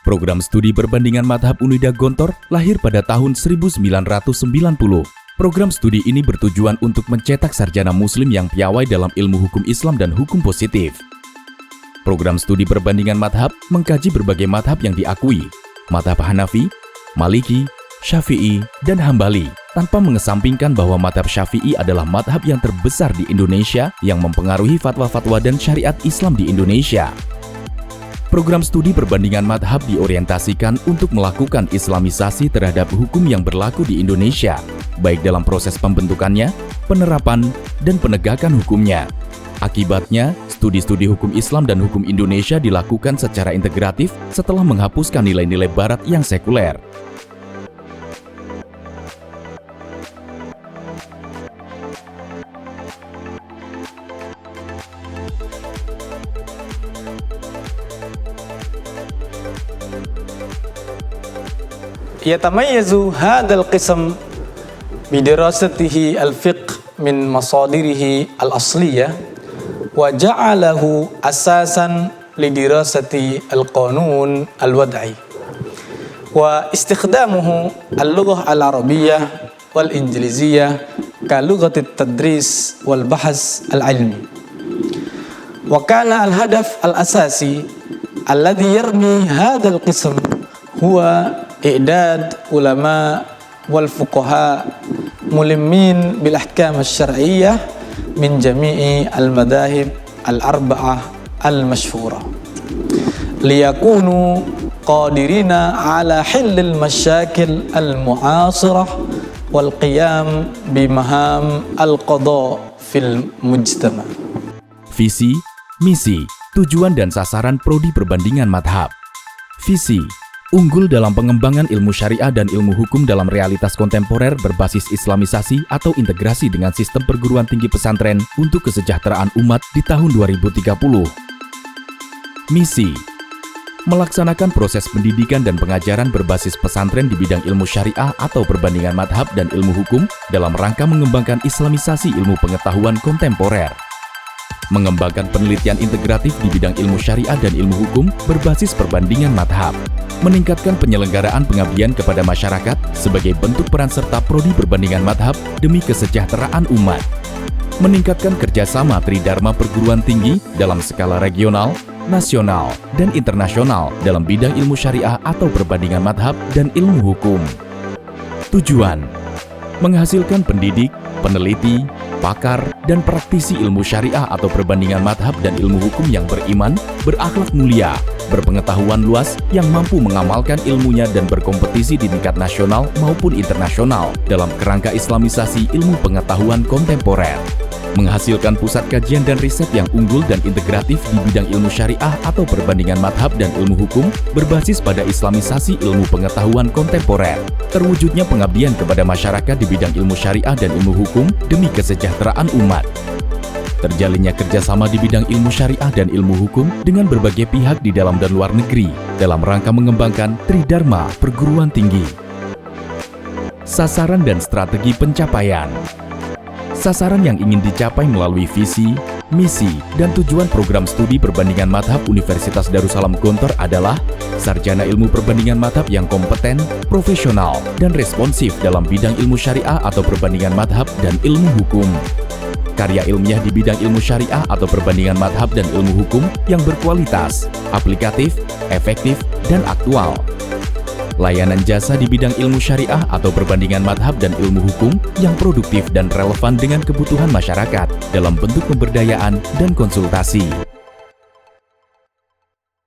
Program studi perbandingan madhab Unida Gontor lahir pada tahun 1990. Program studi ini bertujuan untuk mencetak sarjana muslim yang piawai dalam ilmu hukum Islam dan hukum positif. Program studi perbandingan madhab mengkaji berbagai madhab yang diakui, madhab Hanafi, Maliki, Syafi'i, dan Hambali, tanpa mengesampingkan bahwa madhab Syafi'i adalah madhab yang terbesar di Indonesia yang mempengaruhi fatwa-fatwa dan syariat Islam di Indonesia. Program studi perbandingan madhab diorientasikan untuk melakukan islamisasi terhadap hukum yang berlaku di Indonesia, baik dalam proses pembentukannya, penerapan, dan penegakan hukumnya. Akibatnya, studi-studi hukum Islam dan hukum Indonesia dilakukan secara integratif setelah menghapuskan nilai-nilai Barat yang sekuler. يتميز هذا القسم بدراسته الفقه من مصادره الأصلية وجعله أساسا لدراسة القانون الوضعي واستخدامه اللغة العربية والإنجليزية كلغة التدريس والبحث العلمي. وكان الهدف الأساسي الذي يرمي هذا القسم هو إعداد علماء والفقهاء ملمين بالأحكام الشرعية من جميع المذاهب الأربعة المشهورة ليكونوا قادرين على حل المشاكل المعاصرة والقيام بمهام القضاء في المجتمع. Visi, misi, tujuan dan sasaran prodi perbandingan madhab. Visi, unggul dalam pengembangan ilmu syariah dan ilmu hukum dalam realitas kontemporer berbasis islamisasi atau integrasi dengan sistem perguruan tinggi pesantren untuk kesejahteraan umat di tahun 2030. Misi, melaksanakan proses pendidikan dan pengajaran berbasis pesantren di bidang ilmu syariah atau perbandingan madhab dan ilmu hukum dalam rangka mengembangkan islamisasi ilmu pengetahuan kontemporer. Mengembangkan penelitian integratif di bidang ilmu syariah dan ilmu hukum berbasis perbandingan madhab. Meningkatkan penyelenggaraan pengabdian kepada masyarakat sebagai bentuk peran serta prodi perbandingan madhab demi kesejahteraan umat. Meningkatkan kerjasama tridharma perguruan tinggi dalam skala regional, nasional, dan internasional dalam bidang ilmu syariah atau perbandingan madhab dan ilmu hukum. Tujuan, menghasilkan pendidik, peneliti, pakar, dan praktisi ilmu syariah atau perbandingan madhab dan ilmu hukum yang beriman, berakhlak mulia, berpengetahuan luas, yang mampu mengamalkan ilmunya dan berkompetisi di tingkat nasional maupun internasional dalam kerangka islamisasi ilmu pengetahuan kontemporer. Menghasilkan pusat kajian dan riset yang unggul dan integratif di bidang ilmu syariah atau perbandingan madhab dan ilmu hukum berbasis pada islamisasi ilmu pengetahuan kontemporer. Terwujudnya pengabdian kepada masyarakat di bidang ilmu syariah dan ilmu hukum demi kesejahteraan umat. Terjalinnya kerjasama di bidang ilmu syariah dan ilmu hukum dengan berbagai pihak di dalam dan luar negeri dalam rangka mengembangkan tridharma perguruan tinggi. Sasaran dan strategi pencapaian. Sasaran yang ingin dicapai melalui visi, misi, dan tujuan program studi perbandingan madhab Universitas Darussalam Gontor adalah sarjana ilmu perbandingan madhab yang kompeten, profesional, dan responsif dalam bidang ilmu syariah atau perbandingan madhab dan ilmu hukum. Karya ilmiah di bidang ilmu syariah atau perbandingan madhab dan ilmu hukum yang berkualitas, aplikatif, efektif, dan aktual. Layanan jasa di bidang ilmu syariah atau perbandingan madhab dan ilmu hukum yang produktif dan relevan dengan kebutuhan masyarakat dalam bentuk pemberdayaan dan konsultasi.